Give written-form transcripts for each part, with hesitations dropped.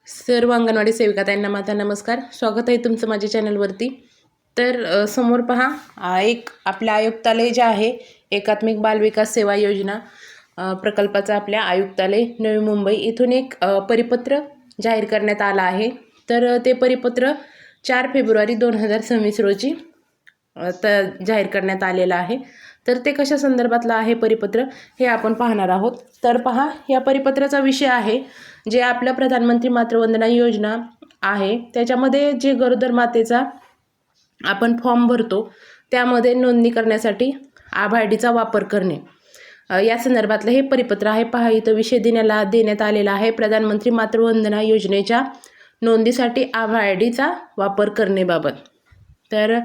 सर्व अंगणवाडी सेविका त्यांना माझा नमस्कार. स्वागत आहे तुमचं माझ्या चॅनलवरती. तर समोर पहा, एक आपल्या आयुक्तालय जे आहे एकात्मिक बाल विकास सेवा योजना प्रकल्पाचं आपल्या आयुक्तालय नवी मुंबई इथून एक परिपत्र जाहीर करण्यात आलं आहे. तर ते परिपत्र 4 फेब्रुवारी 2026 रोजी जाहीर करण्यात आलेलं आहे. तर ते कशा संदर्भातलं आहे परिपत्र हे आपण पाहणार आहोत. तर पहा, या परिपत्राचा विषय आहे जे आपलं प्रधानमंत्री मातृवंदना योजना आहे त्याच्यामध्ये जे गरोदर मातेचा आपण फॉर्म भरतो त्यामध्ये नोंदणी करण्यासाठी आभा आयडीचा वापर करणे या संदर्भातलं हे परिपत्र आहे. पहा, इथं विषय देण्यात आलेला आहे प्रधानमंत्री मातृवंदना योजनेच्या नोंदीसाठी आभा आयडीचा वापर करण्याबाबत. तर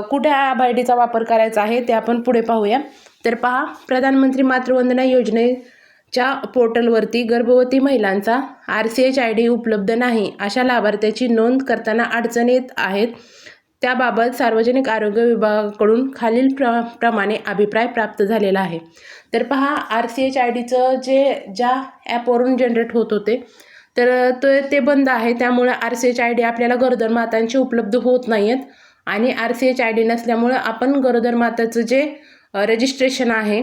कुठे आभा आयडीचा वापर करायचा आहे ते आपण पुढे पाहूया. तर पहा, प्रधानमंत्री मातृवंदना योजनेच्या पोर्टलवरती गर्भवती महिलांचा RCH ID उपलब्ध नाही अशा लाभार्थ्याची नोंद करताना अडचण येत आहेत. त्याबाबत सार्वजनिक आरोग्य विभागाकडून खालील प्रमाणे अभिप्राय प्राप्त झालेला आहे. तर पहा, RCH IDचं ज्या ॲपवरून जनरेट होत होते तर ते बंद आहे. त्यामुळे RCH ID आपल्याला गरोदर मातांची उपलब्ध होत नाही आहेत आणि RCH ID नसल्यामुळं आपण गरोदर माताचं जे रजिस्ट्रेशन आहे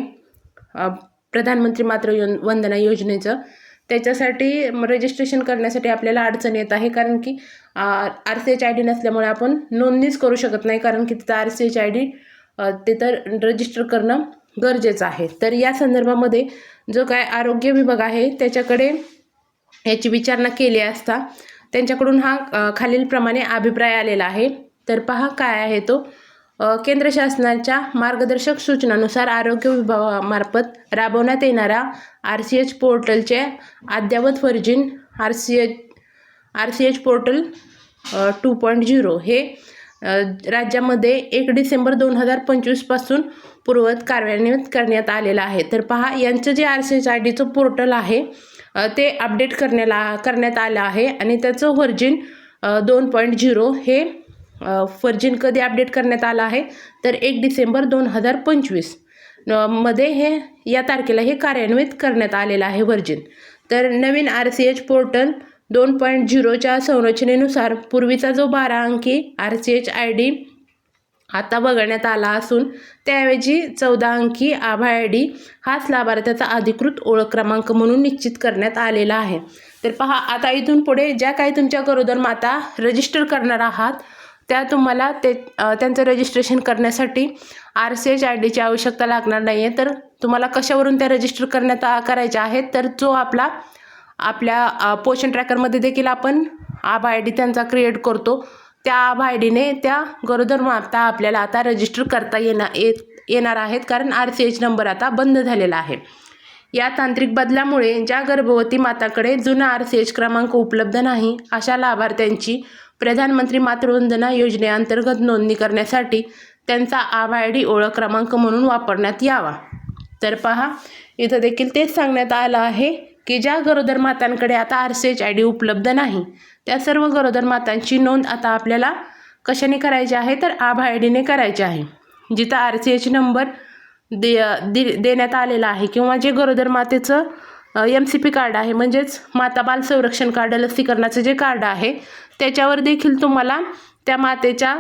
प्रधानमंत्री मातृवंदना योजनेचं त्याच्यासाठी रजिस्ट्रेशन करण्यासाठी आपल्याला अडचण येत आहे. कारण की RCH ID नसल्यामुळे आपण नोंदणीच करू शकत नाही, कारण की तिथं RCH ID तिथं रजिस्टर करणं गरजेचं आहे. तर या संदर्भामध्ये जो काय आरोग्य विभाग आहे त्याच्याकडे याची विचारणा केली असता त्यांच्याकडून हा खालीलप्रमाणे अभिप्राय आलेला आहे. तर पहा काय आहे तो. केंद्र शासनाच्या मार्गदर्शक सूचनानुसार आरोग्य विभागामार्फत राबवण्यात येणाऱ्या RCH पोर्टलचे अद्ययावत व्हर्जन RCH पोर्टल 2.0 हे राज्यामध्ये 1 डिसेंबर 2025 पासून पूर्ववत कार्यान्वित करण्यात आलेलं आहे. तर पहा, यांचं जे RCH IDचं पोर्टल आहे ते अपडेट करण्यात आलं आहे आणि त्याचं व्हर्जन 2.0 हे व्हर्जन कधी अपडेट करण्यात आलं आहे तर 1 डिसेंबर 2025 मध्ये या तारखेला हे कार्यान्वित करण्यात आलेलं आहे व्हर्जन. तर नवीन RCH पोर्टल 2.0च्या संरचनेनुसार पूर्वीचा जो 12 अंकी RCH ID आता वगळण्यात आला असून त्याऐवजी 14 अंकी आभा ID हाच लाभार्थ्याचा अधिकृत ओळख क्रमांक म्हणून निश्चित करण्यात आलेला आहे. तर पहा, आता इथून पुढे ज्या काही तुमच्या गरोदर माता रजिस्टर करणार आहात त्या तुम्हाला त्यांचं रजिस्ट्रेशन करण्यासाठी RCH IDची आवश्यकता लागणार नाही आहे. तर तुम्हाला कशावरून त्या रजिस्टर करायच्या आहेत तर जो आपल्या पोषण ट्रॅकरमध्ये देखील आपण आभा ID त्यांचा क्रिएट करतो त्या आभा IDने त्या गरोदर माता आपल्याला आता रजिस्टर करता येणार आहेत, कारण RCH नंबर आता बंद झालेला आहे. या तांत्रिक बदलामुळे ज्या गर्भवती माताकडे जुना RCH क्रमांक उपलब्ध नाही अशा लाभार्थ्यांची प्रधानमंत्री मातृवंदना योजनेअंतर्गत नोंदणी करण्यासाठी त्यांचा आभा ID ओळख क्रमांक म्हणून वापरण्यात यावा. तर पहा, इथं देखील तेच सांगण्यात आलं आहे की ज्या गरोदर मातांकडे आता RCH ID उपलब्ध नाही त्या सर्व गरोदर मातांची नोंद आता आपल्याला कशाने करायची आहे तर आभा IDने करायची आहे. जिथं RCH नंबर देण्यात आलेला आहे किंवा जे गरोदर मातेचं MCP कार्ड आहे म्हणजेच माता बाल संरक्षण कार्ड लसीकरणाचं जे कार्ड आहे त्याच्यावर देखील तुम्हाला त्या मातेच्या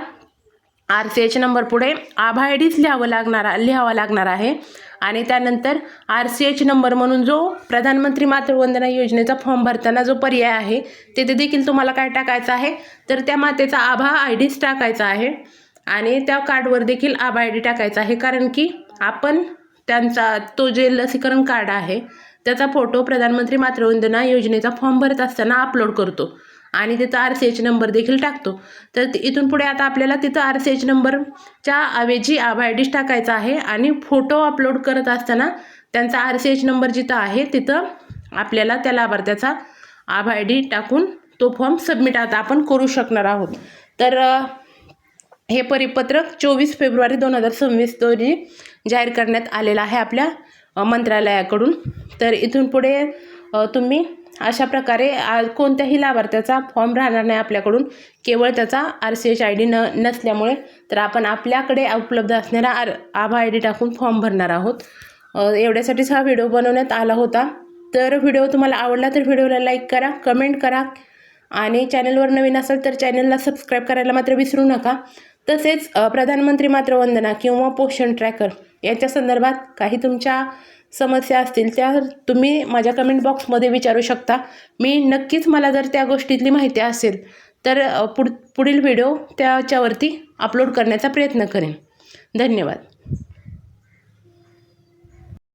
RCH नंबर पुढे आभा IDच लिहावा लागणार आहे. आणि त्यानंतर RCH नंबर म्हणून जो प्रधानमंत्री मातृवंदना योजनेचा फॉर्म भरताना जो पर्याय आहे तिथे देखील तुम्हाला काय टाकायचं आहे तर त्या मातेचा आभा IDच टाकायचा आहे आणि त्या कार्डवर देखील आभा ID टाकायचा आहे. कारण की आपण त्यांचा तो जे लसीकरण कार्ड आहे त्याचा फोटो प्रधानमंत्री मातृवंदना योजनेचा फॉर्म भरत असताना अपलोड करतो आणि तिथं RCH नंबर देखील टाकतो. तर इथून पुढे आता आपल्याला तिथं RCH नंबरच्या ऐवजी आभा IDच टाकायचा आहे आणि फोटो अपलोड करत असताना त्यांचा RCH नंबर जिथं आहे तिथं आपल्याला त्या लाभार्थ्याचा आभा ID टाकून तो फॉर्म सबमिट आता आपण करू शकणार आहोत. तर हे परिपत्रक 24 फेब्रुवारी 2026 रोजी जाहीर करण्यात आलेलं आहे आपल्या मंत्रालयाकडून. तर इथून पुढे तुम्ही अशा प्रकारे कोणत्याही लाभार्थ्याचा फॉर्म राहणार नाही आपल्याकडून, केवळ त्याचा RCH ID नसल्यामुळे तर आपण आपल्याकडे उपलब्ध असणारा आभा ID टाकून फॉर्म भरणार आहोत. एवढ्यासाठीच हा व्हिडिओ बनवण्यात आला होता. तर व्हिडिओ तुम्हाला आवडला तर व्हिडिओला लाईक करा, कमेंट करा आणि चॅनलवर नवीन असाल तर चॅनलला सबस्क्राईब करायला मात्र विसरू नका. तसेच प्रधानमंत्री मातृवंदना किंवा पोषण ट्रॅकर याच्या संदर्भात काही तुमच्या समस्या असतील त्या तुम्ही माझ्या कमेंट बॉक्समध्ये विचारू शकता. मी नक्कीच मला जर त्या गोष्टीतली माहिती असेल तर पुढील व्हिडिओ त्याच्यावरती अपलोड करण्याचा प्रयत्न करेन. धन्यवाद.